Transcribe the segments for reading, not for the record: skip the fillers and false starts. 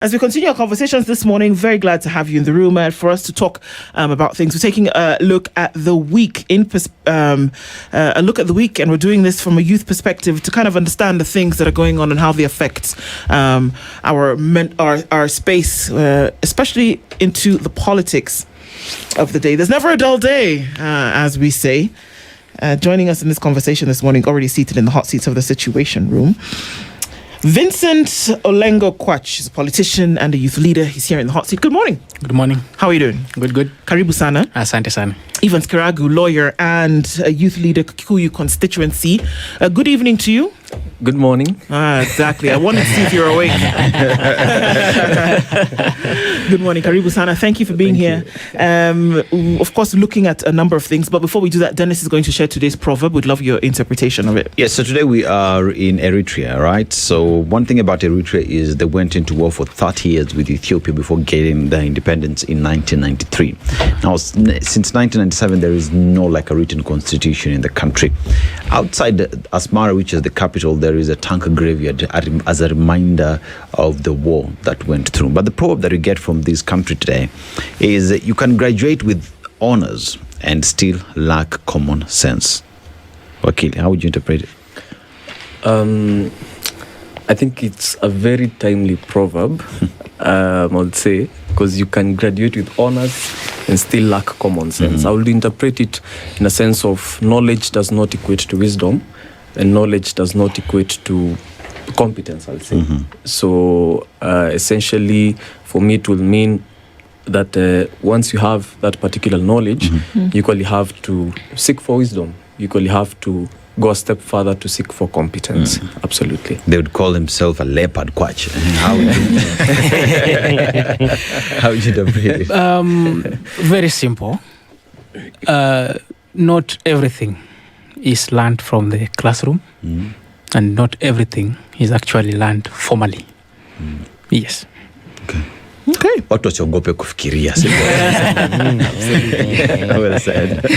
As we continue our conversations this morning, very glad to have you in the room for us to talk about things. We're taking a look at the week and we're doing this from a youth perspective to kind of understand the things that are going on and how they affect our space, especially into the politics of the day. There's never a dull day, as we say. Joining us in this conversation this morning, already seated in the hot seats of the Situation Room, Vincent Olengo Kwach is a politician and a youth leader. He's here in the hot seat. Good morning. Good morning. How are you doing? Good. Karibu sana. Asante sana. Evans Kiragu, lawyer and a youth leader, Kikuyu constituency. Good evening to you. Good morning. Exactly. I wanted to see if you're awake. Good morning, Karibu Sana. Thank you for being here. Of course, looking at a number of things. But before we do that, Dennis is going to share today's proverb. We'd love your interpretation of it. Yes, so today we are in Eritrea, right? So one thing about Eritrea is they went into war for 30 years with Ethiopia before getting their independence in 1993. Now, since 1997, there is no like a written constitution in the country. Outside Asmara, which is the capital, there is a tanker graveyard as a reminder of the war that went through. But the proverb that we get from this country today is that you can graduate with honors and still lack common sense. Wakili, how would you interpret it? I think it's a very timely proverb, I would say, because you can graduate with honors and still lack common sense. I would interpret it in a sense of knowledge does not equate to wisdom, and knowledge does not equate to competence, I'll say. So essentially, for me, it will mean that once you have that particular knowledge, you equally have to seek for wisdom. You equally have to go a step further to seek for competence. Absolutely. They would call himself a leopard quatch. How would you interpret it? Very simple. Not everything is learned from the classroom, and not everything is actually learned formally. Yes. Okay. Watu wasiogope kufikiria. Well said.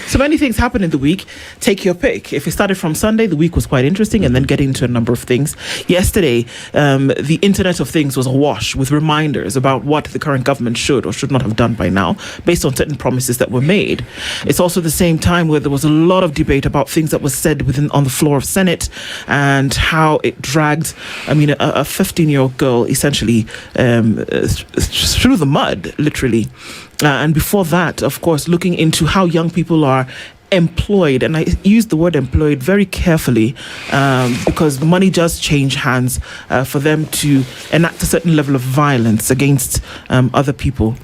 So many things happened in the week. Take your pick. If it started from Sunday, the week was quite interesting, and then getting into a number of things. Yesterday, the Internet of Things was awash with reminders about what the current government should or should not have done by now, based on certain promises that were made. It's also the same time where there was a lot of debate about things that was said on the floor of Senate and how it dragged, a 15-year-old girl essentially through the mud, literally. And before that, of course, looking into how young people are employed, and I use the word employed very carefully because money does change hands for them to enact a certain level of violence against other people.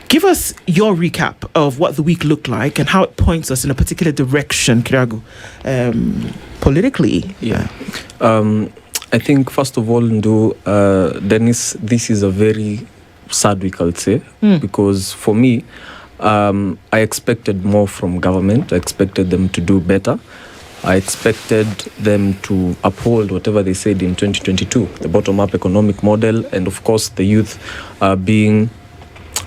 Give us your recap of what the week looked like and how it points us in a particular direction, Kiragu, politically. Yeah. I think, first of all, Dennis, this is a very sad week, I'll say, because for me, I expected more from government. I expected them to do better. I expected them to uphold whatever they said in 2022, the bottom-up economic model, and of course the youth being,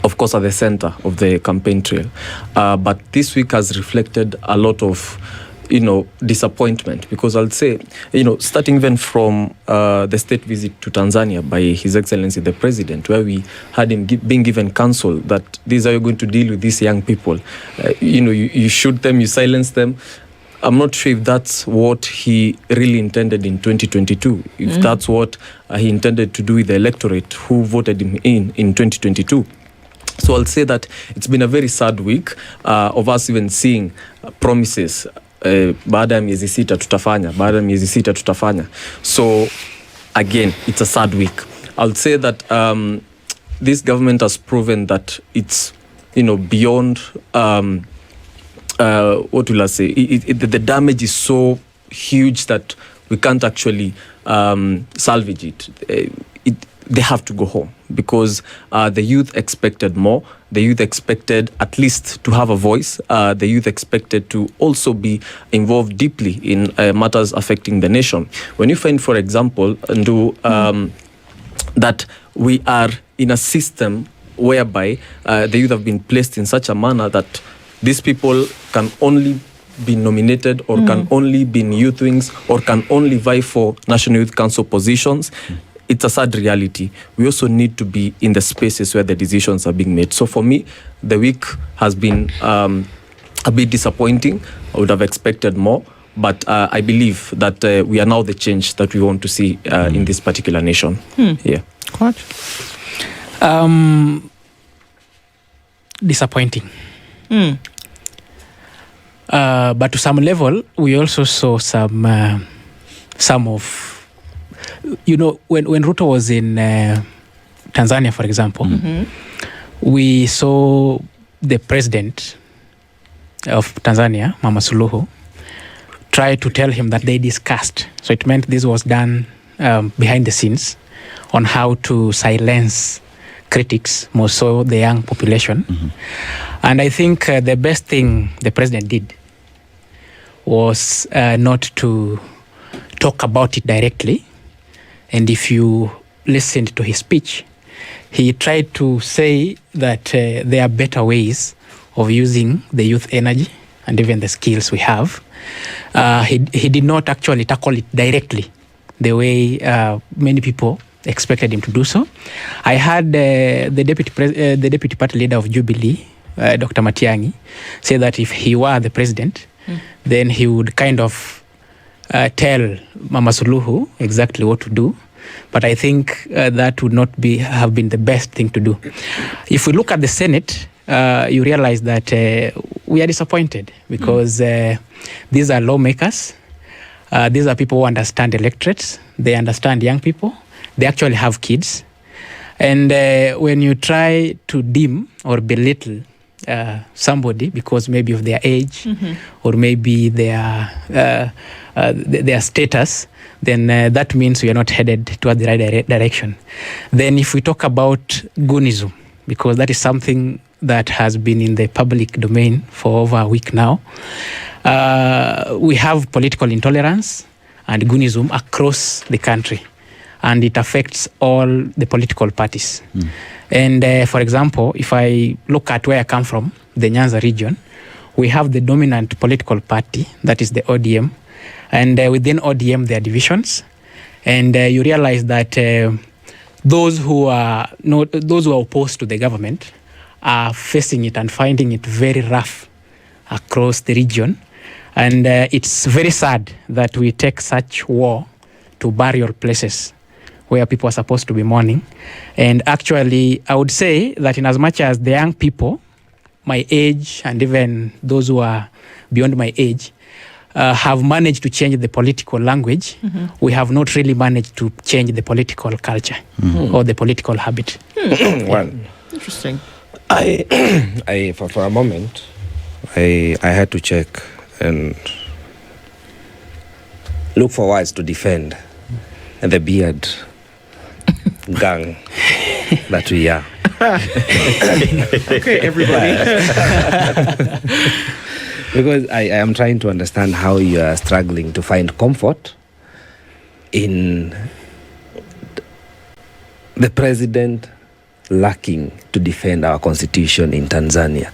of course, at the center of the campaign trail. But this week has reflected a lot of disappointment, because I'll say, starting even from the state visit to Tanzania by His Excellency the President, where we had him being given counsel that these are you going to deal with these young people. You shoot them, you silence them. I'm not sure if that's what he really intended in 2022, if that's what he intended to do with the electorate who voted him in 2022. So I'll say that it's been a very sad week of us even seeing promises. Baada ya miezi sita tutafanya. So again, it's a sad week. I'll say that this government has proven that it's beyond what will I say, the damage is so huge that we can't actually salvage it. They have to go home, because the youth expected more. The youth expected at least to have a voice. The youth expected to also be involved deeply in matters affecting the nation. When you find, for example, that we are in a system whereby the youth have been placed in such a manner that these people can only be nominated or can only be in youth wings or can only vie for National Youth Council positions. it's a sad reality. We also need to be in the spaces where the decisions are being made. So for me, the week has been a bit disappointing. I would have expected more, but I believe that we are now the change that we want to see in this particular nation. Yeah. What? Disappointing. But to some level, we also saw some of, when Ruto was in Tanzania, for example, we saw the president of Tanzania, Mama Suluhu, try to tell him that they discussed. So it meant this was done behind the scenes on how to silence critics, more so the young population. And I think the best thing the president did was not to talk about it directly. And if you listened to his speech, he tried to say that there are better ways of using the youth energy and even the skills we have. He did not actually tackle it directly the way many people expected him to do so. I heard the deputy party leader of Jubilee, Dr. Matiang'i, say that if he were the president, then he would kind of tell Mama Suluhu exactly what to do. But I think that would not have been the best thing to do. If we look at the Senate, you realize that we are disappointed because these are lawmakers. These are people who understand electorates. They understand young people. They actually have kids. And when you try to dim or belittle somebody because maybe of their age or maybe their status, then that means we are not headed toward the right direction. Then if we talk about goonism, because that is something that has been in the public domain for over a week now, we have political intolerance and goonism across the country, and it affects all the political parties. And for example, if I look at where I come from, the Nyanza region, we have the dominant political party, that is the ODM, and within ODM there are divisions, and you realize that those who are opposed to the government are facing it and finding it very rough across the region. And it's very sad that we take such war to burial places where people are supposed to be mourning. And actually, I would say that in as much as the young people, my age, and even those who are beyond my age, have managed to change the political language, we have not really managed to change the political culture or the political habit. Well, Interesting. I for a moment, I had to check and look for words to defend the beard gang that we are. Okay, everybody. Because I am trying to understand how you are struggling to find comfort in the president lacking to defend our constitution in Tanzania.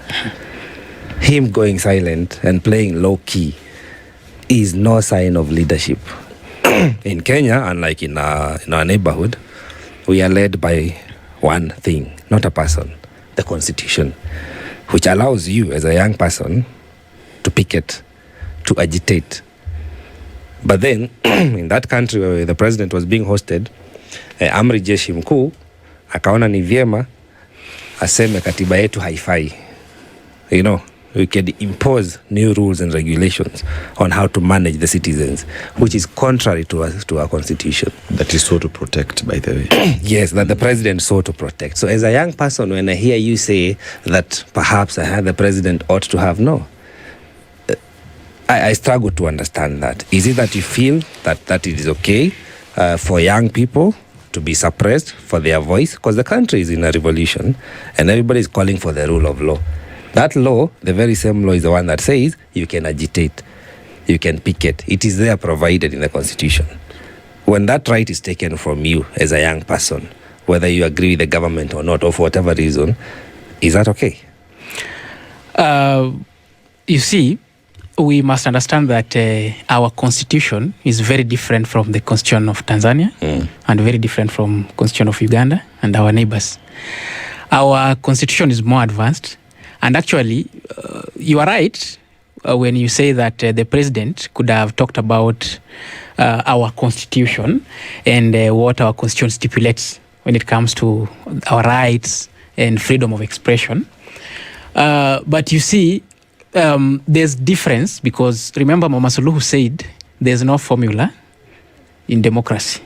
Him going silent and playing low key is no sign of leadership. In Kenya, unlike in our neighborhood, we are led by one thing, not a person, the constitution, which allows you as a young person to picket, to agitate. But then, in that country where the president was being hosted, Amri Jeshi Mkuu akaona ni vyema aseme katiba yetu haifai. You know, we can impose new rules and regulations on how to manage the citizens, which is contrary to our constitution. That is so to protect, by the way. Yes, that the president sought to protect. So as a young person, when I hear you say that perhaps the president ought to have, no. I struggle to understand that. Is it that you feel that it is okay for young people to be suppressed for their voice? Because the country is in a revolution and everybody is calling for the rule of law. That law, the very same law, is the one that says you can agitate, you can picket. It is there provided in the constitution. When that right is taken from you as a young person, whether you agree with the government or not, or for whatever reason, is that okay? You see, we must understand that our constitution is very different from the constitution of Tanzania and very different from constitution of Uganda and our neighbors. Our constitution is more advanced, and actually, you are right when you say that the president could have talked about our constitution and what our constitution stipulates when it comes to our rights and freedom of expression. But you see, there's difference, because remember Mama Suluhu said there's no formula in democracy.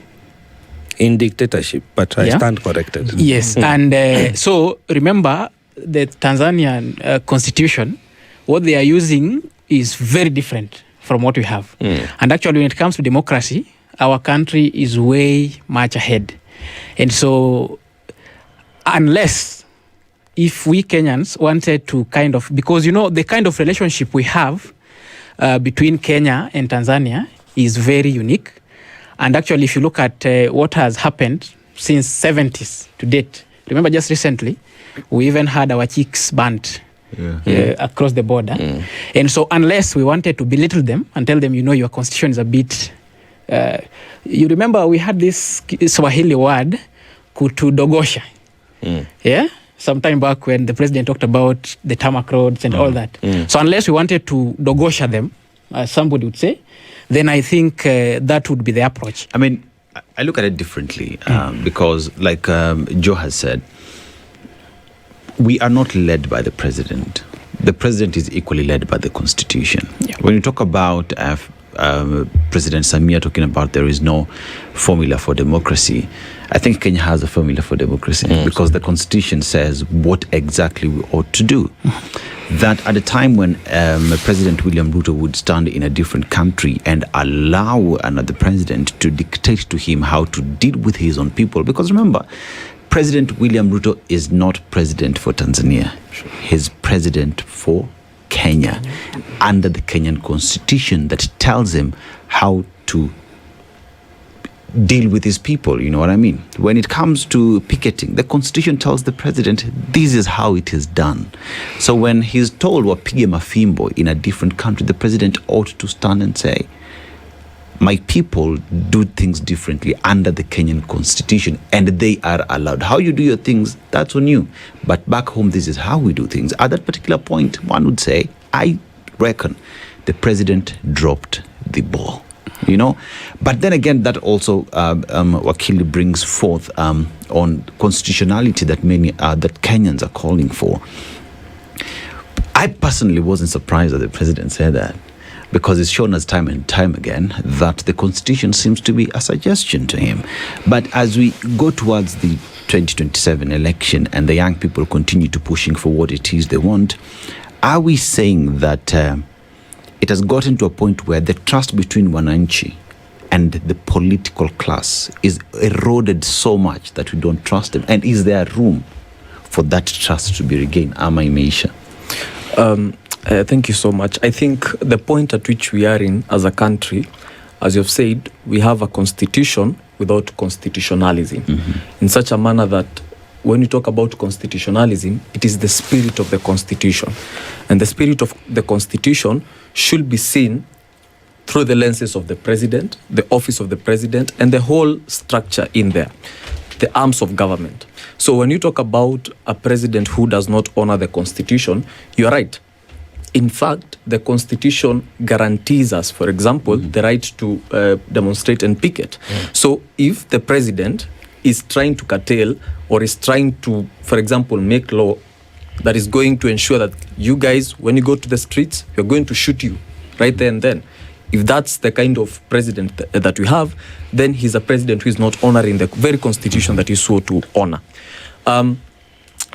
In dictatorship, but I stand corrected. Yes, and so remember the Tanzanian constitution, what they are using is very different from what we have. And actually, when it comes to democracy, our country is way much ahead. And so, unless if we Kenyans wanted to kind of, because the kind of relationship we have between Kenya and Tanzania is very unique. And actually, if you look at what has happened since 70s to date, remember just recently, we even had our chicks burnt across the border. And so unless we wanted to belittle them and tell them, your constitution is a bit... you remember we had this Swahili word, kutudogosha. Yeah? Sometime back when the president talked about the tarmac roads and all that. So unless we wanted to dogosha them, as somebody would say, then I think that would be the approach. I mean, I look at it differently because, like Joe has said, we are not led by the president. The president is equally led by the constitution. Yeah. When you talk about President Samia talking about there is no formula for democracy, I think Kenya has a formula for democracy because the constitution says what exactly we ought to do. That at a time when President William Ruto would stand in a different country and allow another president to dictate to him how to deal with his own people, because remember, President William Ruto is not president for Tanzania. He's president for Kenya under the Kenyan constitution that tells him how to deal with his people, you know what I mean? When it comes to picketing, the constitution tells the president this is how it is done. So when he's told wapige mafimbo in a different country, the president ought to stand and say, my people do things differently under the Kenyan constitution and they are allowed. How you do your things, that's on you. But back home, this is how we do things. At that particular point, one would say, I reckon the president dropped the ball. But then again, that also Wakili brings forth on constitutionality that many that Kenyans are calling for. I personally wasn't surprised that the president said that, because it's shown us time and time again that the constitution seems to be a suggestion to him. But as we go towards the 2027 election and the young people continue to pushing for what it is they want, are we saying that it has gotten to a point where the trust between wananchi and the political class is eroded so much that we don't trust them? And is there room for that trust to be regained? Ama imeisha? Thank you so much. I think the point at which we are in as a country, as you've said, we have a constitution without constitutionalism, in such a manner that when you talk about constitutionalism, it is the spirit of the constitution. And the spirit of the constitution should be seen through the lenses of the president, the office of the president, and the whole structure in there, the arms of government. So when you talk about a president who does not honor the constitution, you're right. In fact, the constitution guarantees us, for example, the right to demonstrate and picket. So if the president is trying to curtail or is trying to, for example, make law that is going to ensure that you guys, when you go to the streets, we're going to shoot you right there and then. If that's the kind of president that we have, then he's a president who is not honoring the very constitution that he swore to honor.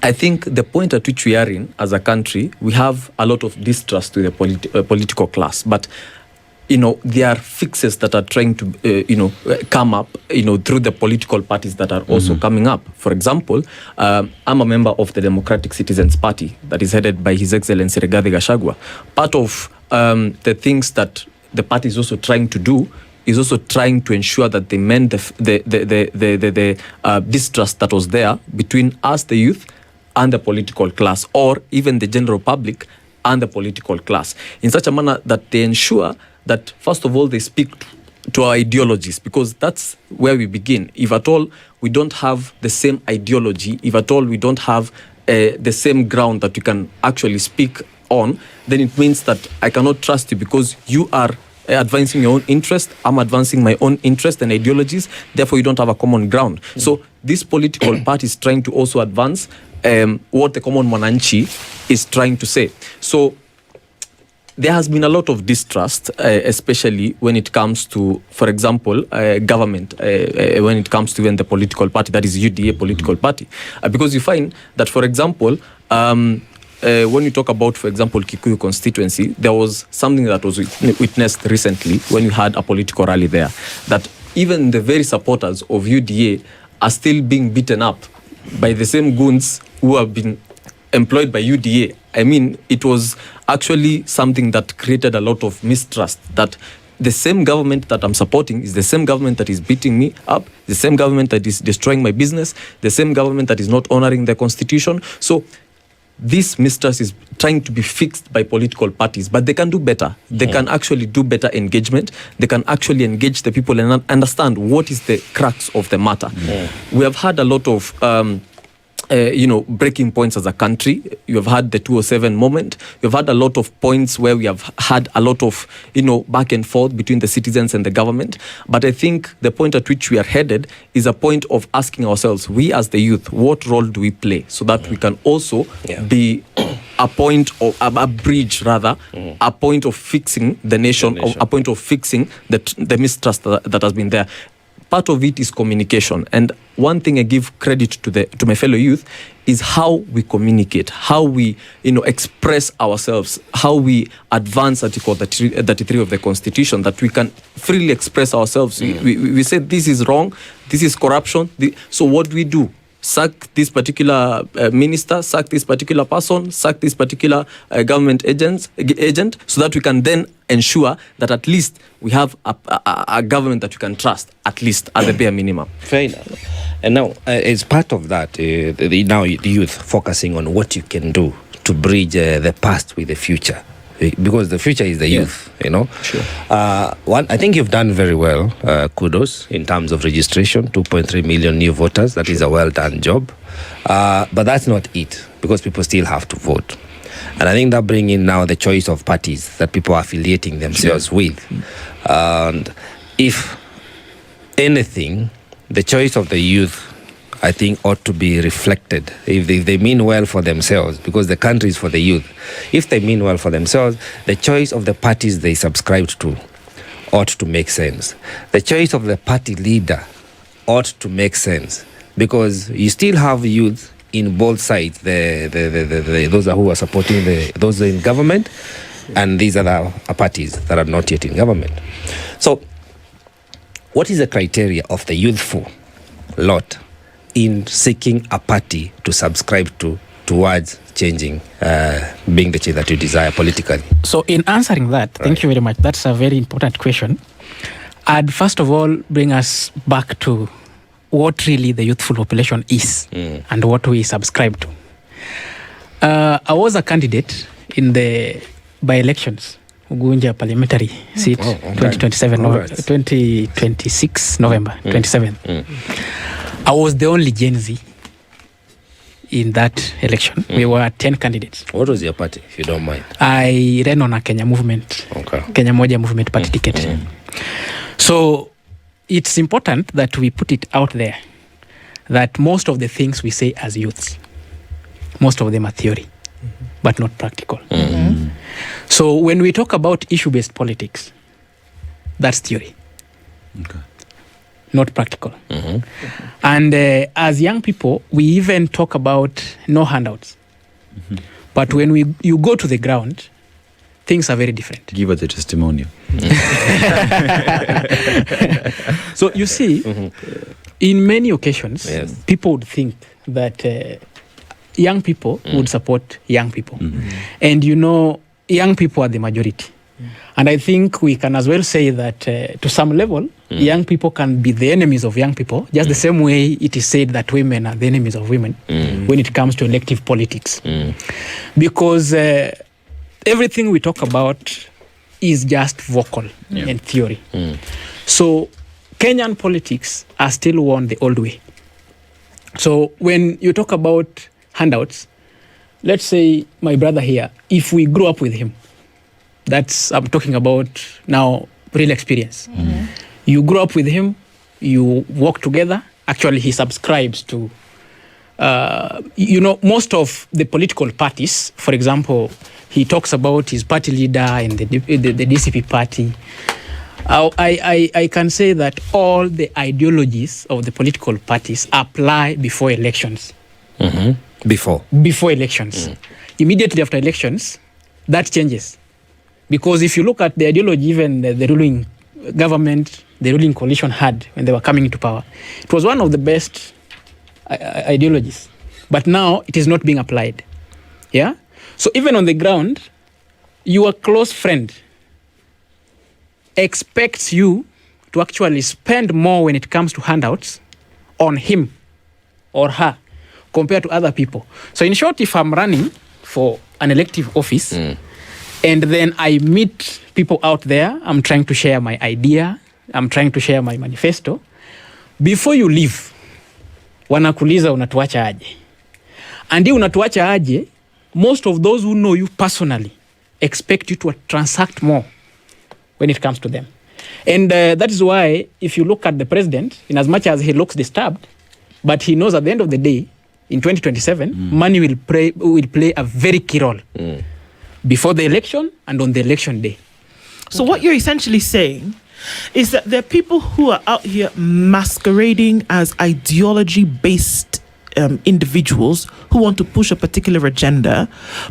I think the point at which we are in as a country, we have a lot of distrust to the political class. But, there are fixes that are trying to, come up, through the political parties that are also coming up. For example, I'm a member of the Democratic Citizens Party that is headed by His Excellency Rigathi Gachagua. Part of the things that the party is also trying to do is also trying to ensure that they mend the distrust that was there between us, the youth, and the political class, or even the general public and the political class in such a manner that they ensure that, first of all, they speak to our ideologies, because that's where we begin. If at all we don't have the same ideology, if at all we don't have the same ground that you can actually speak on, then it means that I cannot trust you, because you are advancing your own interest, I'm advancing my own interest and ideologies, therefore you don't have a common ground. So this political party is trying to also advance what the common mwananchi is trying to say. So there has been a lot of distrust, especially when it comes to, for example, government, when it comes to even the political party, that is UDA political party. Because you find that, for example, when you talk about, for example, Kikuyu constituency, there was something that was witnessed recently when you had a political rally there, that even the very supporters of UDA are still being beaten up by the same goons who have been employed by UDA. I mean, it was actually something that created a lot of mistrust, that the same government that I'm supporting is the same government that is beating me up, the same government that is destroying my business, the same government that is not honoring the constitution. So this mistrust is trying to be fixed by political parties, but they can do better. They can actually do better engagement. They can actually engage the people and understand what is the crux of the matter. We have had a lot of breaking points as a country. You have had the 207 moment. You've had a lot of points where we have had a lot of, back and forth between the citizens and the government. But I think the point at which we are headed is a point of asking ourselves, we as the youth, what role do we play so that we can also be a point of a bridge, rather, a point of fixing the nation, or a point of fixing the mistrust that has been there. Part of it is communication, and one thing I give credit to my fellow youth is how we communicate, how we express ourselves, how we advance Article 33 of the Constitution, that we can freely express ourselves. We say this is wrong, this is corruption. So what do we do? Sack this particular minister, sack this particular person, sack this particular government agent, so that we can then ensure that at least we have a government that you can trust, at least at the bare minimum. Fair enough. And now, as part of that, now the youth focusing on what you can do to bridge the past with the future. Because the future is the youth, Sure. I think you've done very well. Kudos in terms of registration, 2.3 million new voters. That is a well done job. But that's not it, because people still have to vote. And I think that brings in now the choice of parties that people are affiliating themselves with. And if anything, the choice of the youth, I think, ought to be reflected. If they mean well for themselves, because the country is for the youth. If they mean well for themselves, the choice of the parties they subscribe to ought to make sense. The choice of the party leader ought to make sense, because you still have youth in both sides, those who are supporting those in government, and these other parties that are not yet in government. So what is the criteria of the youthful lot in seeking a party to subscribe towards changing, being the change that you desire politically? So in answering that, thank you very much. That's a very important question. I'd first of all bring us back to what really the youthful population is and what we subscribe to. I was a candidate in the by-elections, Ugunja parliamentary seat, 2027, right. 2026 November 27th. I was the only Gen Z in that election. We were 10 candidates. What was your party, if you don't mind? I ran on a Kenya movement, Kenya Moja movement party ticket. So it's important that we put it out there that most of the things we say as youths, most of them are theory, but not practical. So when we talk about issue-based politics, that's theory. Not practical. And as young people, we even talk about no handouts. But when you go to the ground, things are very different. Give us a testimonial. So you see, in many occasions, people would think that young people would support young people. And young people are the majority. And I think we can as well say that to some level, young people can be the enemies of young people, just the same way it is said that women are the enemies of women when it comes to elective politics. Because everything we talk about is just vocal and theory. So Kenyan politics are still won the old way. So when you talk about handouts, let's say my brother here, if we grew up with him, I'm talking about now real experience. You grew up with him, you work together. Actually, he subscribes to, most of the political parties. For example, he talks about his party leader and the DCP party. I can say that all the ideologies of the political parties apply before elections. Before elections. Immediately after elections, that changes. Because if you look at the ideology even the ruling government, the ruling coalition had when they were coming into power, it was one of the best ideologies. But now it is not being applied. Yeah? So even on the ground, your close friend expects you to actually spend more when it comes to handouts on him or her compared to other people. So in short, if I'm running for an elective office and then I meet people out there, I'm trying to share my idea, I'm trying to share my manifesto. Before you leave, wanakuliza unatuacha aje. And unatuacha aje, most of those who know you personally expect you to transact more when it comes to them. And that is why if you look at the president, in as much as he looks disturbed, but he knows at the end of the day, in 2027, money will play a very key role before the election and on the election day. So what you're essentially saying is that there are people who are out here masquerading as ideology-based individuals who want to push a particular agenda,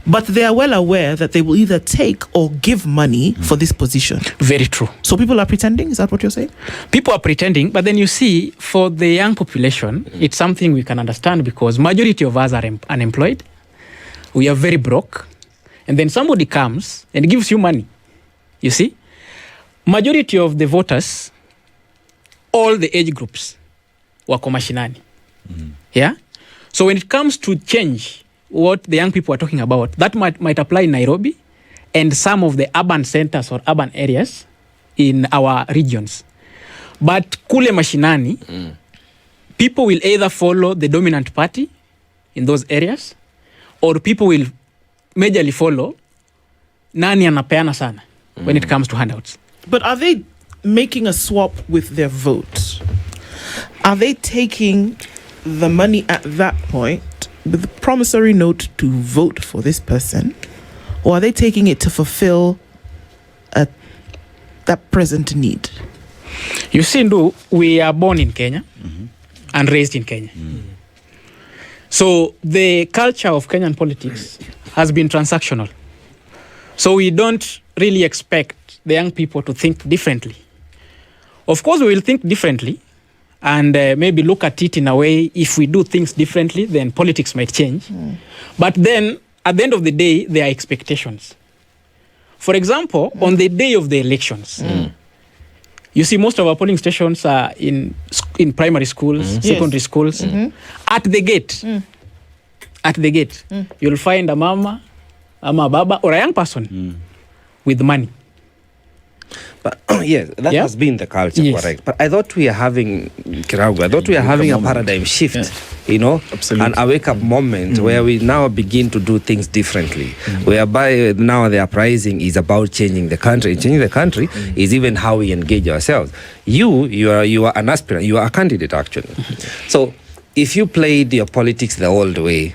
but they are well aware that they will either take or give money for this position. Very true. So people are pretending? Is that what you're saying? People are pretending, but then you see, for the young population, it's something we can understand because majority of us are unemployed. We are very broke. And then somebody comes and gives you money. You see? Majority of the voters, all the age groups, wako mashinani. Yeah? So when it comes to change, what the young people are talking about, that might apply in Nairobi and some of the urban centers or urban areas in our regions. But kule mashinani, people will either follow the dominant party in those areas or people will majorly follow nani anapeana sana when it comes to handouts. But are they making a swap with their vote? Are they taking the money at that point with the promissory note to vote for this person, or are they taking it to fulfill that present need? You see, Ndu, we are born in Kenya and raised in Kenya. So the culture of Kenyan politics has been transactional. So we don't really expect the young people to think differently. Of course, we will think differently and maybe look at it in a way, if we do things differently, then politics might change. But then, at the end of the day, there are expectations. For example, on the day of the elections, you see most of our polling stations are in primary schools, secondary schools. At the gate, you'll find a mama, a baba, or a young person with money. But yes, that has been the culture, correct. But I thought we are having, a paradigm shift, Absolutely. and a wake-up moment where we now begin to do things differently, whereby now the uprising is about changing the country. Changing the country is even how we engage ourselves. You are an aspirant, you are a candidate actually. So if you played your politics the old way,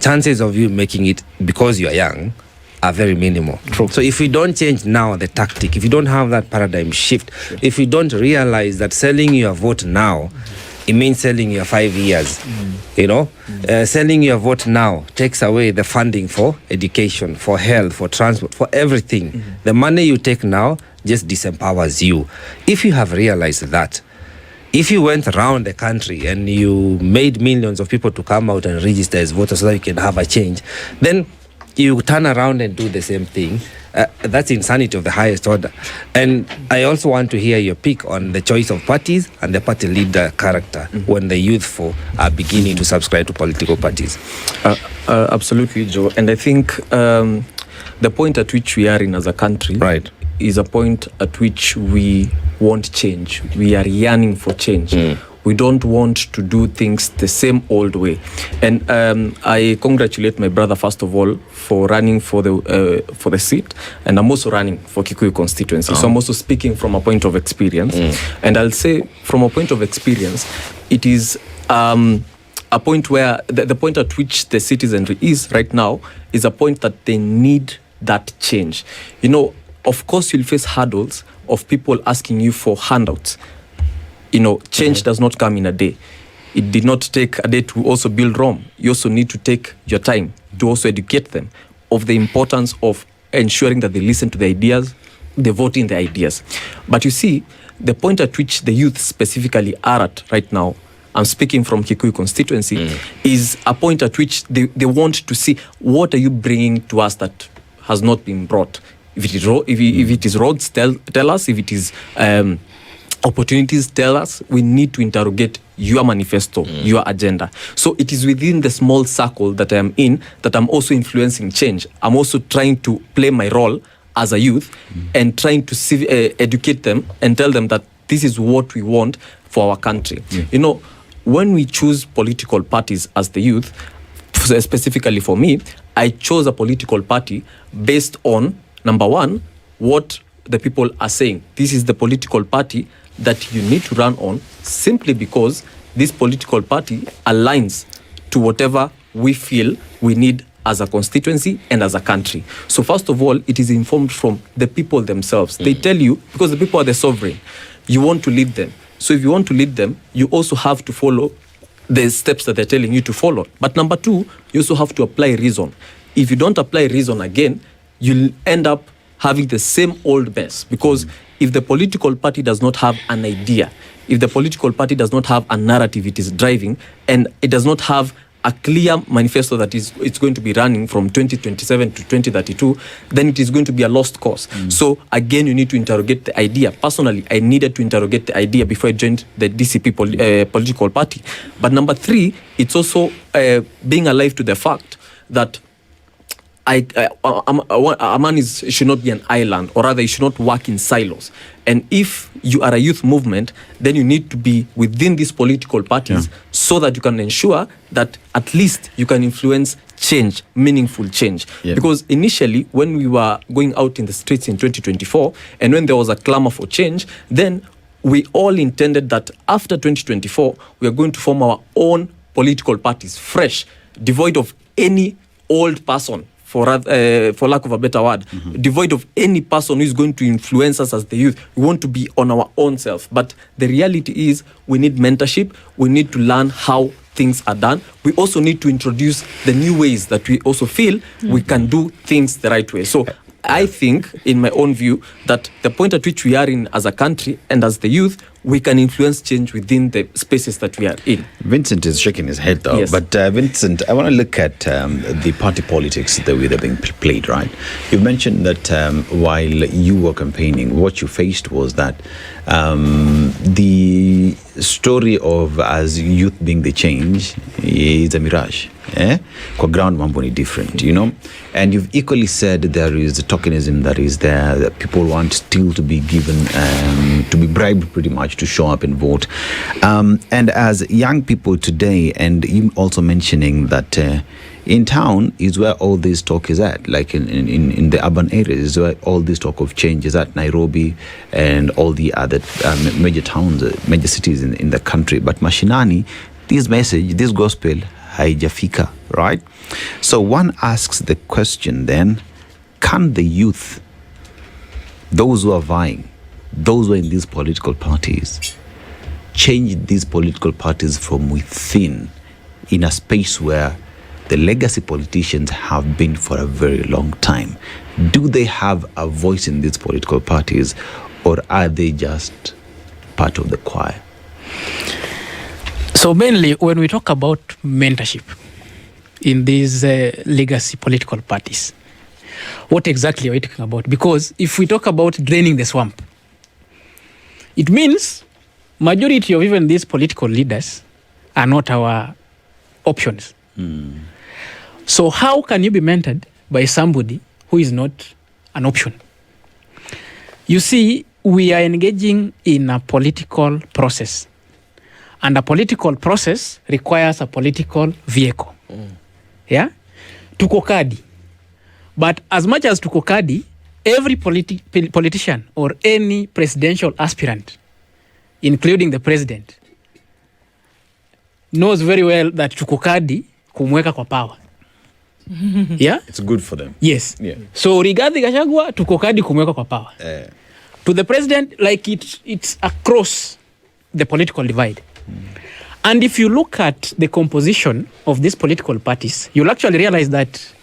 chances of you making it because you are young are very minimal. True. So if we don't change now the tactic, if you don't have that paradigm shift, if we don't realize that selling your vote now, it means selling your 5 years, selling your vote now takes away the funding for education, for health, for transport, for everything. The money you take now just disempowers you. If you have realized that, if you went around the country and you made millions of people to come out and register as voters so that you can have a change, then you turn around and do the same thing. That's insanity of the highest order. And I also want to hear your pick on the choice of parties and the party leader character when the youthful are beginning to subscribe to political parties. Absolutely, Joe. And I think the point at which we are in as a country, Right. is a point at which we want change. We are yearning for change. We don't want to do things the same old way. And I congratulate my brother, first of all, for running for the seat. And I'm also running for Kikuyu constituency. So I'm also speaking from a point of experience. And I'll say from a point of experience, it is a point where the point at which the citizenry is right now is a point that they need that change. You know, of course, you'll face hurdles of people asking you for handouts. You know, change does not come in a day. It did not take a day to also build Rome. You also need to take your time to also educate them of the importance of ensuring that they listen to the ideas, they vote in the ideas. But you see, the point at which the youth specifically are at right now, I'm speaking from Kikuyu constituency, is a point at which they want to see, what are you bringing to us that has not been brought? If it is roads, tell us. If it is opportunities, tell us. We need to interrogate your manifesto, your agenda. So it is within the small circle that I am in that I'm also influencing change. I'm also trying to play my role as a youth and trying to educate them and tell them that this is what we want for our country. You know, when we choose political parties as the youth, specifically for me, I chose a political party based on, number one, what the people are saying. This is the political party that you need to run on, simply because this political party aligns to whatever we feel we need as a constituency and as a country. So first of all, it is informed from the people themselves. They tell you, because the people are the sovereign, you want to lead them. So if you want to lead them, you also have to follow the steps that they're telling you to follow. But number two, you also have to apply reason. If you don't apply reason again, you'll end up having the same old mess. Because if the political party does not have an idea, if the political party does not have a narrative it is driving, and it does not have a clear manifesto that it's going to be running from 2027 to 2032, then it is going to be a lost cause. So again, you need to interrogate the idea. Personally, I needed to interrogate the idea before I joined the DCP political party. But number three, it's also being alive to the fact that a man should not be an island, or rather, you should not work in silos. And if you are a youth movement, then you need to be within these political parties so that you can ensure that at least you can influence change, meaningful change. Because initially, when we were going out in the streets in 2024, and when there was a clamor for change, then we all intended that after 2024, we are going to form our own political parties, fresh, devoid of any old person, for lack of a better word, devoid of any person who is going to influence us as the youth. We want to be on our own self. But the reality is we need mentorship. We need to learn how things are done. We also need to introduce the new ways that we also feel we can do things the right way. So I think, in my own view, that the point at which we are in as a country and as the youth, we can influence change within the spaces that we are in. Vincent is shaking his head though. Yes. But Vincent, I want to look at the party politics, the way they're being played, right? You've mentioned that while you were campaigning, what you faced was that the story of as youth being the change is a mirage. Kwa ground mambo ni different, you know. And you've equally said there is a tokenism that is there, that people want still to be given, to be bribed pretty much to show up and vote. And as young people today, and you also mentioning that in town is where all this talk is at, like in the urban areas is where all this talk of change is at, Nairobi and all the other major towns, major cities in the country. But mashinani, this message, this gospel, haijafika, right? So one asks the question then, can the youth, those who are vying, those who are in these political parties, change these political parties from within in a space where the legacy politicians have been for a very long time? Do they have a voice in these political parties, or are they just part of the choir? So mainly, when we talk about mentorship in these legacy political parties, what exactly are we talking about? Because if we talk about draining the swamp, it means majority of even these political leaders are not our options. So how can you be mentored by somebody who is not an option. You see, we are engaging in a political process. And a political process requires a political vehicle. Yeah? Tuko kadi. But as much as tuko kadi, every politician or any presidential aspirant, including the president, knows very well that tuko kadi kumweka kwa power. Yeah? It's good for them. Yes. Yeah. So Rigathi Gachagua tuko kadi kumweka kwa power. To the president, like it's across the political divide. And if you look at the composition of these political parties, you'll actually realize that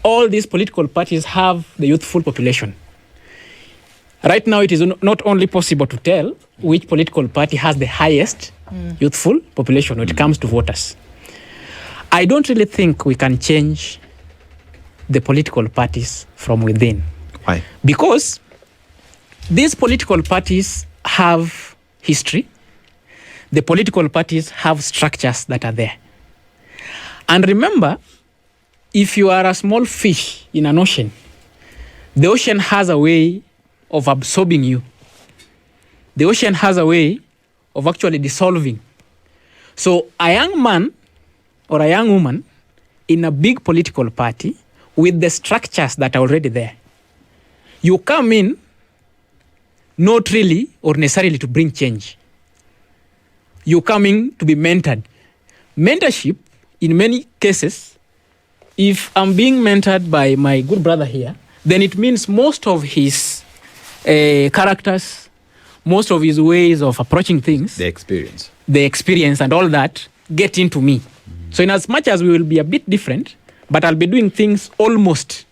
all these political parties have the youthful population. Right now, it is not only possible to tell which political party has the highest youthful population when it comes to voters. I don't really think we can change the political parties from within. Why? Because these political parties have history. The political parties have structures that are there. And remember, if you are a small fish in an ocean, the ocean has a way of absorbing you. The ocean has a way of actually dissolving. So a young man or a young woman in a big political party with the structures that are already there, you come in not really or necessarily to bring change. You're coming to be mentored. Mentorship, in many cases, if I'm being mentored by my good brother here, then it means most of his characters, most of his ways of approaching things, The experience. and all that get into me. So in as much as we will be a bit different, but I'll be doing things almost,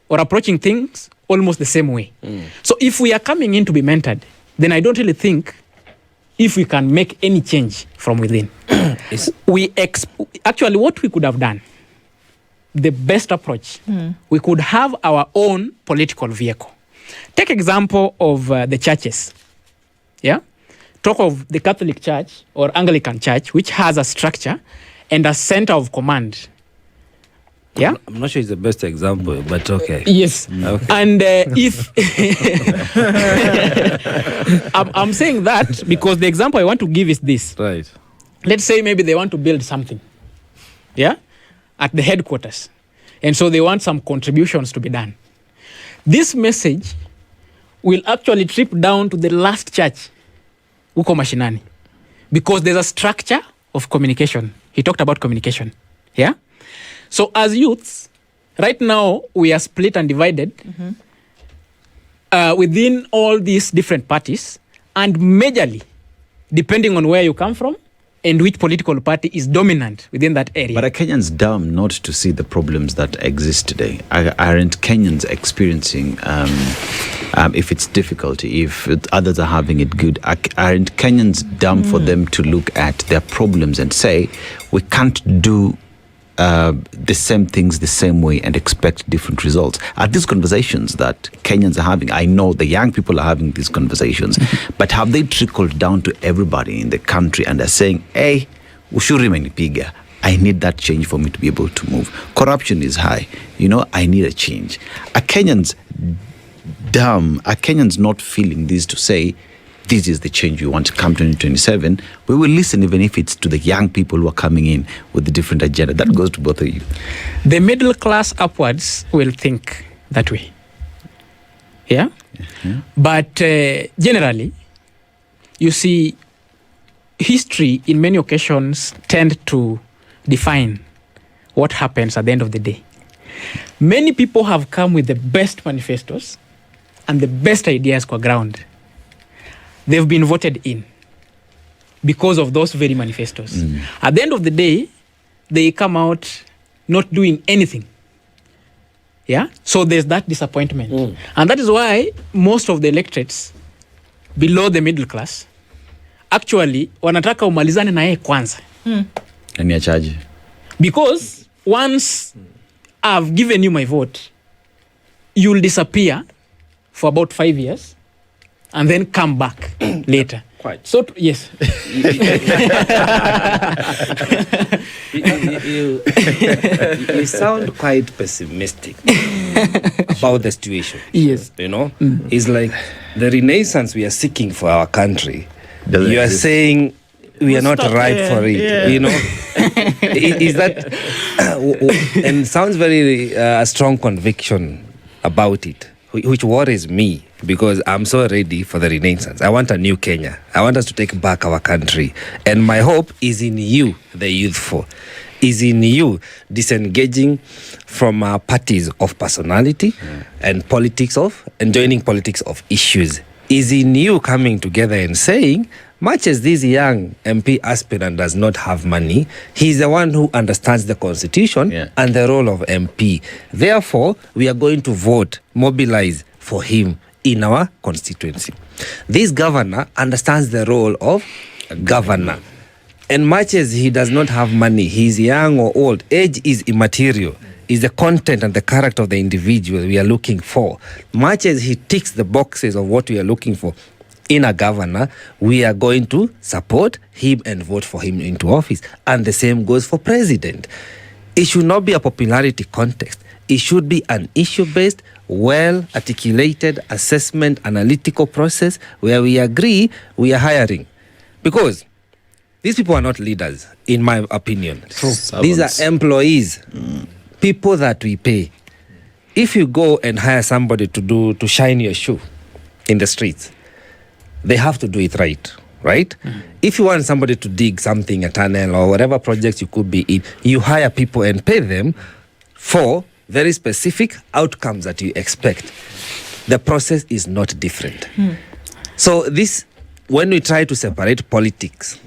or approaching things almost the same way. So if we are coming in to be mentored, then I don't really think if we can make any change from within. Actually, what we could have done, the best approach, we could have our own political vehicle. Take example of the churches. Yeah? Talk of the Catholic Church or Anglican Church, which has a structure and a center of command. Yeah? I'm not sure it's the best example, but okay. Yes. Okay. And if I'm saying that because the example I want to give is this. Right. Let's say maybe they want to build something, yeah, at the headquarters. And so they want some contributions to be done. This message will actually trip down to the last church, huko mashinani, because there's a structure of communication. He talked about communication, yeah? So as youths, right now, we are split and divided within all these different parties, and majorly, depending on where you come from and which political party is dominant within that area. But are Kenyans dumb not to see the problems that exist today? Aren't Kenyans experiencing, if it's difficulty, if others are having it good, aren't Kenyans dumb for them to look at their problems and say, we can't do the same things the same way and expect different results? Are these conversations that Kenyans are having? I know the young people are having these conversations, but have they trickled down to everybody in the country and are saying, hey, ushuru imenipiga, I need that change for me to be able to move. Corruption is high, I need a change. Are Kenyans dumb? Are Kenyans not feeling this to say, this is the change we want to come 2027? We will listen, even if it's to the young people who are coming in with a different agenda. That goes to both of you. The middle class upwards will think that way. Yeah? But generally, you see, history in many occasions tend to define what happens at the end of the day. Many people have come with the best manifestos and the best ideas kwa ground. They've been voted in because of those very manifestos. At the end of the day, they come out not doing anything. Yeah? So there's that disappointment. And that is why most of the electorates below the middle class actually wanataka umalizane na yeye kwanza. And you're charging. Because once I've given you my vote, you'll disappear for about 5 years and then come back later. Quite. So, yes. You sound quite pessimistic about the situation. Yes. You know, it's like the renaissance we are seeking for our country. Doesn't You are exist. saying we are not stuck ripe there, for it. yeah. You know, is that and sounds very a strong conviction about it, which worries me because I'm so ready for the renaissance. I want a new Kenya. I want us to take back our country, and my hope is in you, the youthful. Is in you disengaging from parties of personality and politics of and joining politics of issues. Is in you coming together and saying, much as this young MP aspirant does not have money, he's the one who understands the constitution and the role of MP. Therefore, we are going to vote, mobilize for him in our constituency. This governor understands the role of governor. And much as he does not have money, he's young or old, age is immaterial. Is the content and the character of the individual we are looking for. Much as he ticks the boxes of what we are looking for in a governor, we are going to support him and vote for him into office. And the same goes for president. It should not be a popularity context. It should be an issue-based, well-articulated assessment, analytical process where we agree we are hiring. Because these people are not leaders, in my opinion. These are employees. People that we pay. If you go and hire somebody to shine your shoe in the streets, they have to do it right? If you want somebody to dig something, a tunnel or whatever projects you could be in, you hire people and pay them for very specific outcomes that you expect. The process is not different. So this, when we try to separate politics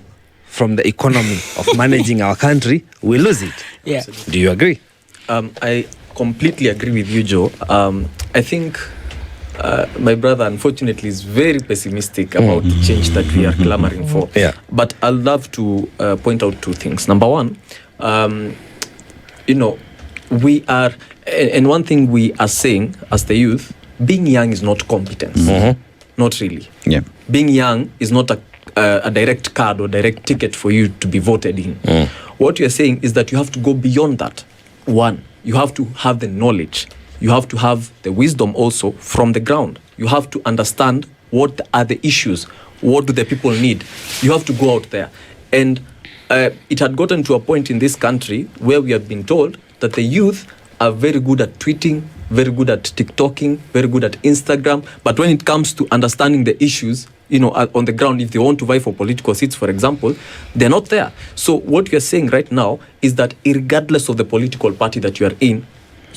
from the economy of managing our country, we lose it. Yeah. Do you agree? I completely agree with you, Joe. I think my brother, unfortunately, is very pessimistic about the change that we are clamoring for. Yeah. But I'd love to point out two things. Number one, we are, and one thing we are saying as the youth, being young is not competence. Not really. Yeah. Being young is not a direct card or direct ticket for you to be voted in. What you're saying is that you have to go beyond that. One, you have to have the knowledge. You have to have the wisdom also from the ground. You have to understand what are the issues. What do the people need? You have to go out there. And it had gotten to a point in this country where we have been told that the youth are very good at tweeting, very good at TikToking, very good at Instagram. But when it comes to understanding the issues, on the ground, if they want to vie for political seats, for example, they're not there. So what you're saying right now is that regardless of the political party that you are in,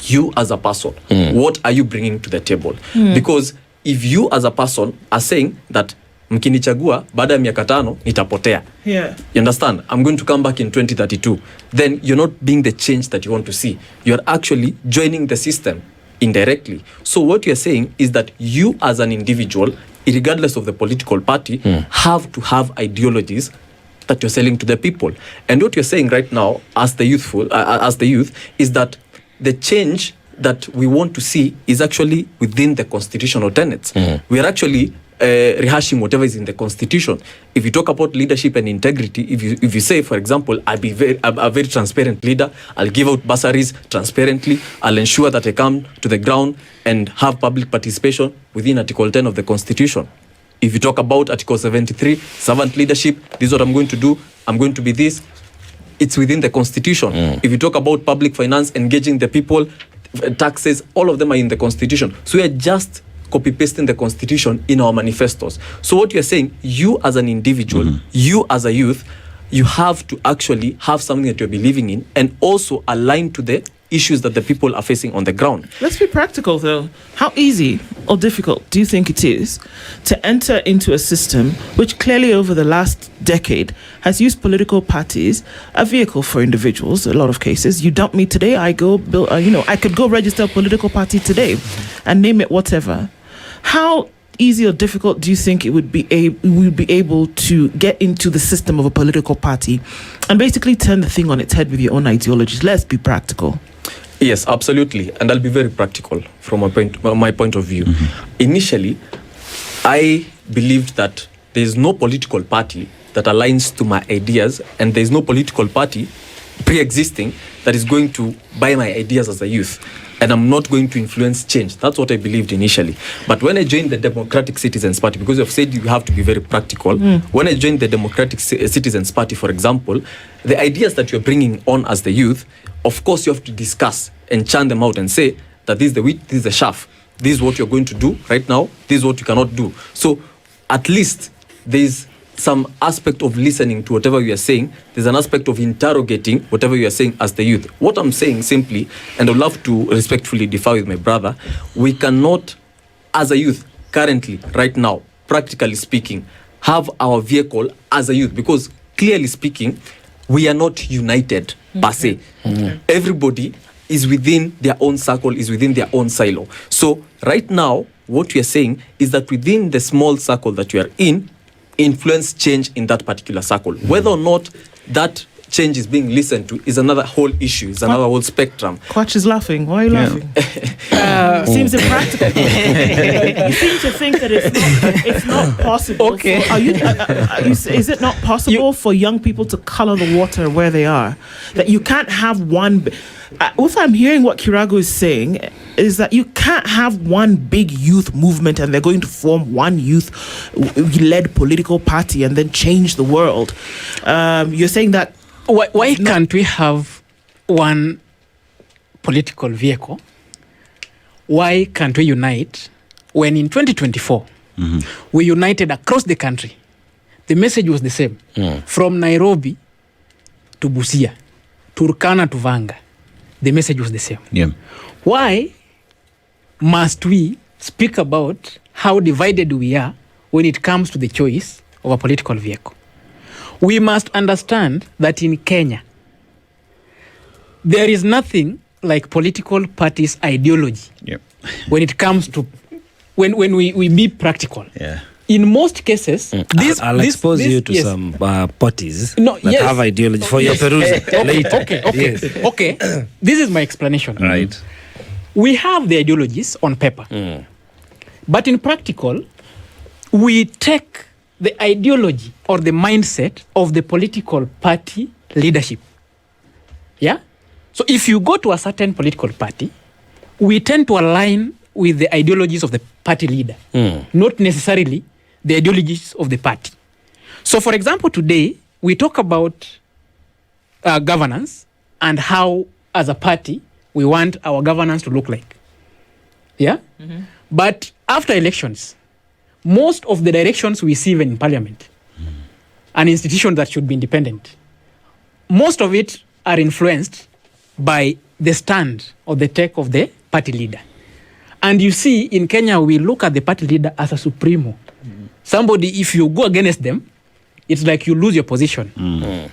you as a person, what are you bringing to the table? Because if you as a person are saying that mkinichagua baada ya miaka 5 nitapotea. Yeah. You understand? I'm going to come back in 2032. Then you're not being the change that you want to see. You're actually joining the system indirectly. So what you're saying is that you as an individual, regardless of the political party, have to have ideologies that you're selling to the people. And what you're saying right now as the youth is that the change that we want to see is actually within the constitutional tenets. We are actually rehashing whatever is in the constitution. If you talk about leadership and integrity, if you say, for example, I'm a very transparent leader, I'll give out bursaries transparently, I'll ensure that I come to the ground and have public participation within Article 10 of the Constitution. If you talk about Article 73, servant leadership, this is what I'm going to do, I'm going to be this, it's within the Constitution. If you talk about public finance, engaging the people, taxes, all of them are in the Constitution. So we are just copy-pasting the Constitution in our manifestos. So what you're saying, you as an individual, you as a youth, you have to actually have something that you're believing in and also align to the issues that the people are facing on the ground. Let's be practical, though. How easy or difficult do you think it is to enter into a system which clearly over the last decade has used political parties a vehicle for individuals? A lot of cases, you dump me today, I go build. I could go register a political party today, and name it whatever. How easy or difficult do you think it would be able to get into the system of a political party and basically turn the thing on its head with your own ideologies? Let's be practical. Yes, absolutely. And I'll be very practical from my point of view. Initially, I believed that there is no political party that aligns to my ideas, and there is no political party pre-existing that is going to buy my ideas as a youth. And I'm not going to influence change. That's what I believed initially. But when I joined the Democratic Citizens Party, because you've said you have to be very practical, when I joined the Democratic Citizens Party, for example, the ideas that you're bringing on as the youth, of course you have to discuss and churn them out and say that this is the wheat, this is the chaff, this is what you're going to do right now, this is what you cannot do. So at least there's some aspect of listening to whatever you are saying. There's an aspect of interrogating whatever you are saying as the youth. What I'm saying simply, and I'd love to respectfully differ with my brother, we cannot, as a youth, currently, right now, practically speaking, have our vehicle as a youth, because clearly speaking, we are not united per se. Everybody is within their own circle, is within their own silo. So right now, what we are saying is that within the small circle that you are in, influence change in that particular circle. Whether or not that change is being listened to is another whole issue, is another whole spectrum. Quatch is laughing. Why are you laughing? Seems impractical. You seem to think that it's not possible. Okay. Is it not possible for young people to color the water where they are? That you can't have one... if I'm hearing what Kirago is saying, is that you can't have one big youth movement and they're going to form one youth-led political party and then change the world. You're saying that... Why can't we have one political vehicle? Why can't we unite when in 2024 we united across the country? The message was the same. From Nairobi to Busia, Turkana to Vanga. The message was the same. Yeah. Why must we speak about how divided we are when it comes to the choice of a political vehicle? We must understand that in Kenya, there is nothing like political parties' ideology when it comes to when we be practical. Yeah. In most cases, I'll expose you to some parties that have ideology for your perusal later. Okay. This is my explanation. Right. We have the ideologies on paper. But in practical, we take the ideology or the mindset of the political party leadership. Yeah? So if you go to a certain political party, we tend to align with the ideologies of the party leader, not necessarily the ideologies of the party. So, for example, today, we talk about governance and how, as a party, we want our governance to look like. Yeah? But after elections, most of the directions we see even in parliament, an institution that should be independent, most of it are influenced by the stand or the take of the party leader. And you see, in Kenya, we look at the party leader as a supremo. Somebody, if you go against them, it's like you lose your position.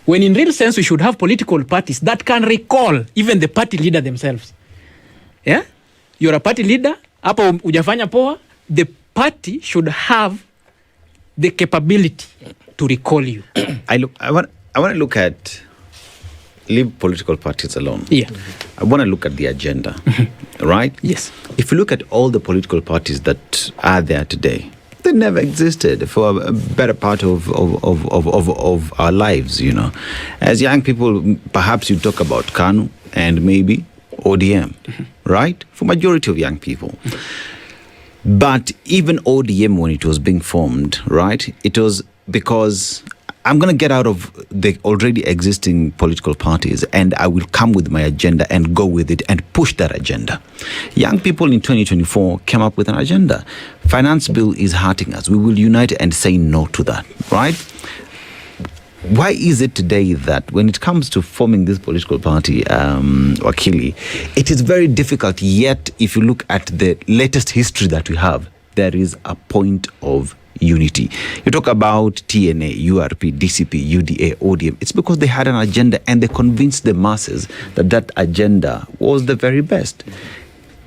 When in real sense, we should have political parties that can recall even the party leader themselves. Yeah? You're a party leader, hapo hujafanya poa, the party should have the capability to recall you. I want to look at, leave political parties alone. Yeah. I want to look at the agenda, right? Yes. If you look at all the political parties that are there today, they never existed for a better part of our lives, you know. As young people, perhaps you talk about KANU and maybe ODM, right? For majority of young people. But even ODM, when it was being formed, right, it was because I'm going to get out of the already existing political parties and I will come with my agenda and go with it and push that agenda. Young people in 2024 came up with an agenda. Finance bill is hurting us. We will unite and say no to that, right? Why is it today that when it comes to forming this political party, Wakili, it is very difficult, yet if you look at the latest history that we have, there is a point of unity. You talk about TNA, URP, DCP, UDA, ODM. It's because they had an agenda and they convinced the masses that that agenda was the very best.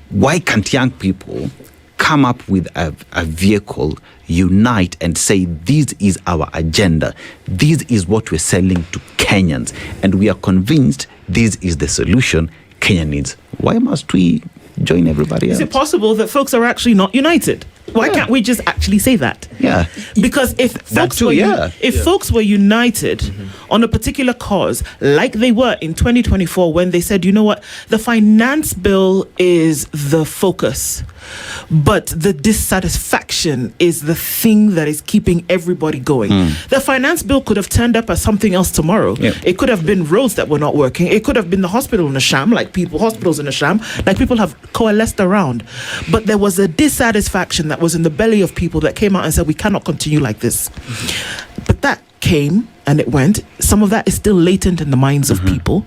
Why can't young people come up with a vehicle, unite and say, this is our agenda, this is what we're selling to Kenyans, and we are convinced this is the solution Kenya needs? Why must we join everybody else? Is it possible that folks are actually not united? Why can't we just actually say that? Yeah. Because if folks too, were yeah. folks were united on a particular cause, like they were in 2024, when they said, you know what, the finance bill is the focus, but the dissatisfaction is the thing that is keeping everybody going. The finance bill could have turned up as something else tomorrow. Yeah. It could have been roads that were not working. It could have been the hospital in a sham, hospitals in a sham, like people have coalesced around. But there was a dissatisfaction that was in the belly of people that came out and said, we cannot continue like this. But that came and it went. Some of that is still latent in the minds of people.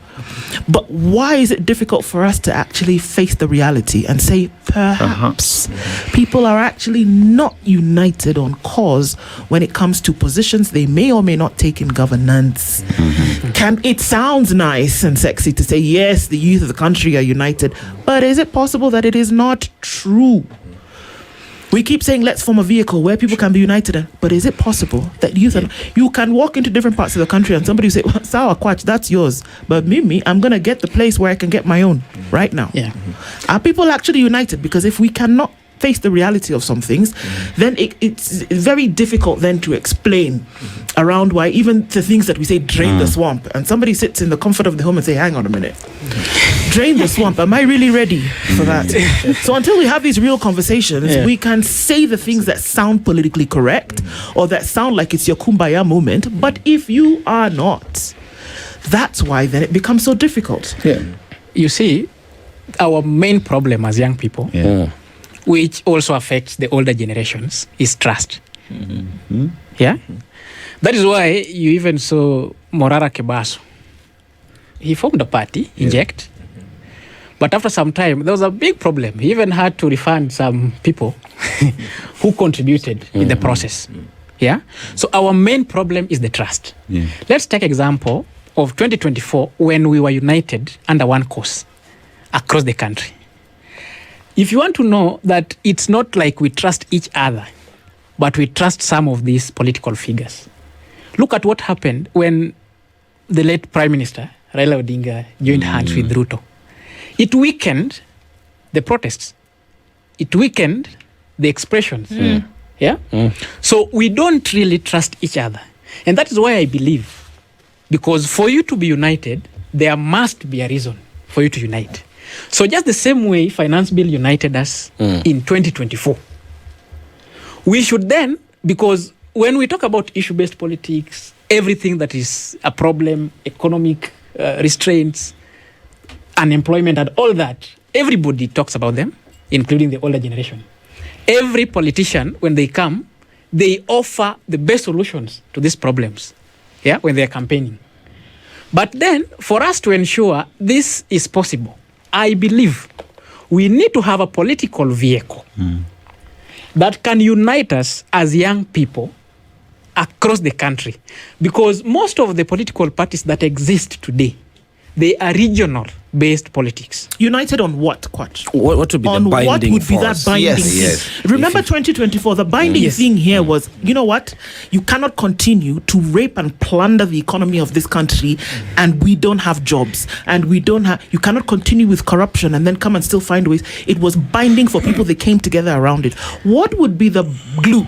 But why is it difficult for us to actually face the reality and say, perhaps people are actually not united on cause when it comes to positions they may or may not take in governance? It sounds nice and sexy to say, yes, the youth of the country are united, but is it possible that it is not true? We keep saying, let's form a vehicle where people can be united. But is it possible that you can walk into different parts of the country and somebody will say, well, Sawa Kwach, that's yours. But Mimi, I'm going to get the place where I can get my own right now. Yeah. Are people actually united? Because if we cannot face the reality of some things, then it's very difficult then to explain around why even the things that we say drain the swamp, and somebody sits in the comfort of the home and say, hang on a minute, drain the swamp, am I really ready for that? So until we have these real conversations, we can say the things that sound politically correct or that sound like it's your kumbaya moment, but if you are not, that's why then it becomes so difficult. You see, our main problem as young people, which also affects the older generations, is trust. Yeah? That is why you even saw Morara Kebaso. He formed a party, Inject. But after some time, there was a big problem. He even had to refund some people who contributed in the process. Yeah? So our main problem is the trust. Let's take example of 2024 when we were united under one cause across the country. If you want to know that it's not like we trust each other, but we trust some of these political figures. Look at what happened when the late Prime Minister, Raila Odinga, joined hands with Ruto. It weakened the protests. It weakened the expressions. Yeah? So we don't really trust each other. And that is why I believe, because for you to be united, there must be a reason for you to unite. So just the same way Finance Bill united us in 2024, we should then, because when we talk about issue-based politics, everything that is a problem, economic restraints, unemployment and all that, everybody talks about them, including the older generation. Every politician, when they come, they offer the best solutions to these problems, when they are campaigning. But then, for us to ensure this is possible, I believe we need to have a political vehicle that can unite us as young people across the country. Because most of the political parties that exist today, they are regional-based politics. United on what, Kwach? What would be the binding what would be force? that binding thing? Remember 2024, the binding thing here was, you know what? You cannot continue to rape and plunder the economy of this country and we don't have jobs. And you cannot continue with corruption and then come and still find ways. It was binding for people that came together around it. What would be the glue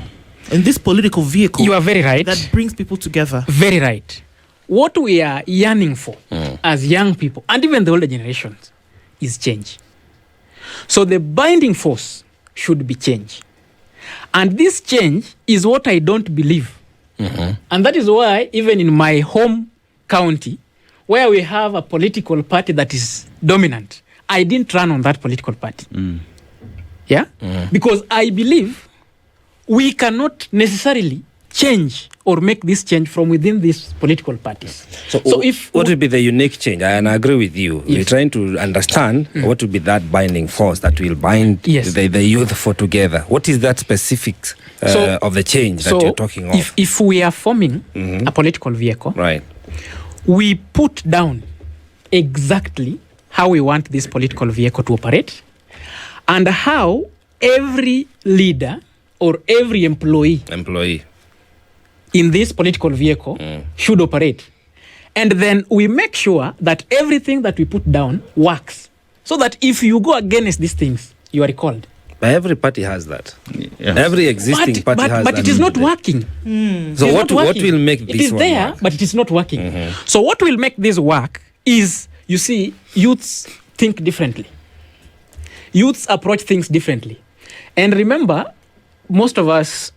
in this political vehicle? You are very right. That brings people together. Very right. What we are yearning for as young people, and even the older generations, is change. So the binding force should be change. And this change is what I don't believe. And that is why, even in my home county, where we have a political party that is dominant, I didn't run on that political party. Because I believe we cannot necessarily change or make this change from within these political parties. So if what would be the unique change? And I agree with you. We're trying to understand what would be that binding force that will bind the youth for together. What is that specifics of the change that you're talking of? If we are forming a political vehicle, right, we put down exactly how we want this political vehicle to operate and how every leader or every employee in this political vehicle should operate. And then we make sure that everything that we put down works. So that if you go against these things, you are recalled. But every party has that. Yeah. Every existing party has that. But it is not working. So what will make this it is one there, work? but it is not working. So what will make this work is, you see, youths think differently. Youths approach things differently. And remember, most of us,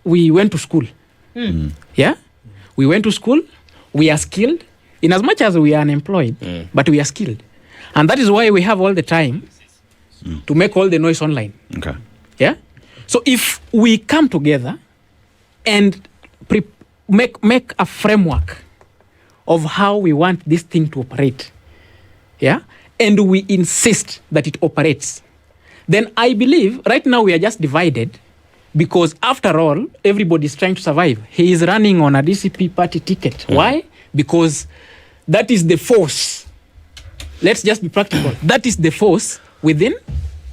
we went to school. Yeah? We went to school. We are skilled. In as much as we are unemployed, but we are skilled. And that is why we have all the time to make all the noise online. Okay. Yeah? So if we come together and make a framework of how we want this thing to operate, yeah, and we insist that it operates, then I believe right now we are just divided because after all, everybody is trying to survive. He is running on a DCP party ticket. Why? Because that is the force. Let's just be practical. That is the force within.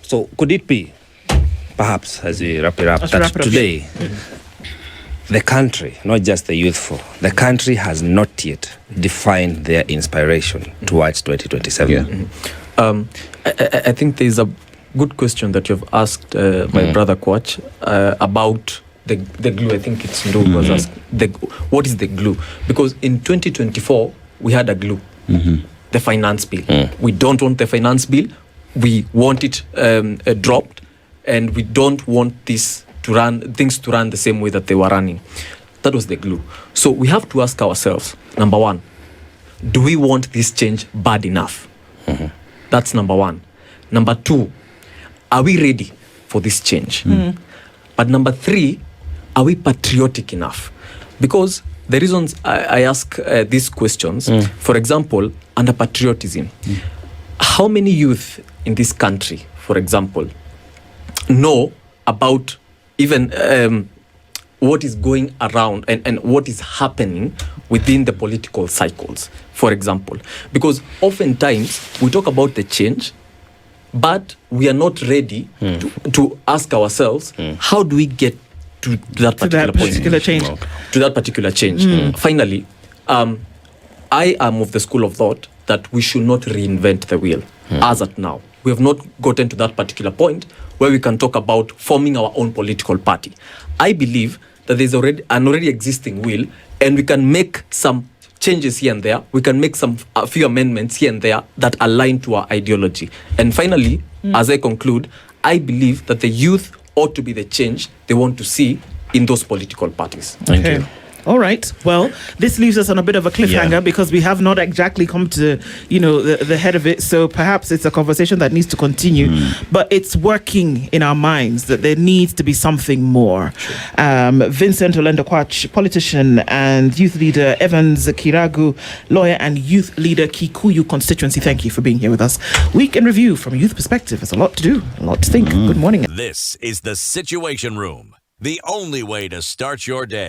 So could it be, perhaps, as we wrap it up, that today the country, not just the youthful, the country has not yet defined their inspiration towards 2027? Yeah. I think there is a good question that you've asked my brother Kwach about the glue. I think it's Ndo was asked. What is the glue? Because in 2024, we had a glue, the finance bill. We don't want the finance bill. We want it dropped, and we don't want things to run the same way that they were running. That was the glue. So we have to ask ourselves, number one, do we want this change bad enough? That's number one. Number two, are we ready for this change? But number three, are we patriotic enough? Because the reasons I ask these questions, for example, under patriotism, how many youth in this country, for example, know about even what is going around and what is happening within the political cycles, for example? Because oftentimes we talk about the change, but we are not ready to ask ourselves, how do we get to that particular change? To that particular change. Finally, I am of the school of thought that we should not reinvent the wheel as at now. We have not gotten to that particular point where we can talk about forming our own political party. I believe that there's already an existing wheel, and we can make some changes here and there. We can make a few amendments here and there that align to our ideology. And finally, as I conclude, I believe that the youth ought to be the change they want to see in those political parties. Thank you. All right. Well, this leaves us on a bit of a cliffhanger because we have not exactly come to, the head of it. So perhaps it's a conversation that needs to continue. But it's working in our minds that there needs to be something more. Vincent Olengo, politician and youth leader, Evans Kiragu, lawyer and youth leader, Kikuyu constituency. Thank you for being here with us. Week in review from a youth perspective. There's a lot to do, a lot to think. Good morning. This is the Situation Room, the only way to start your day.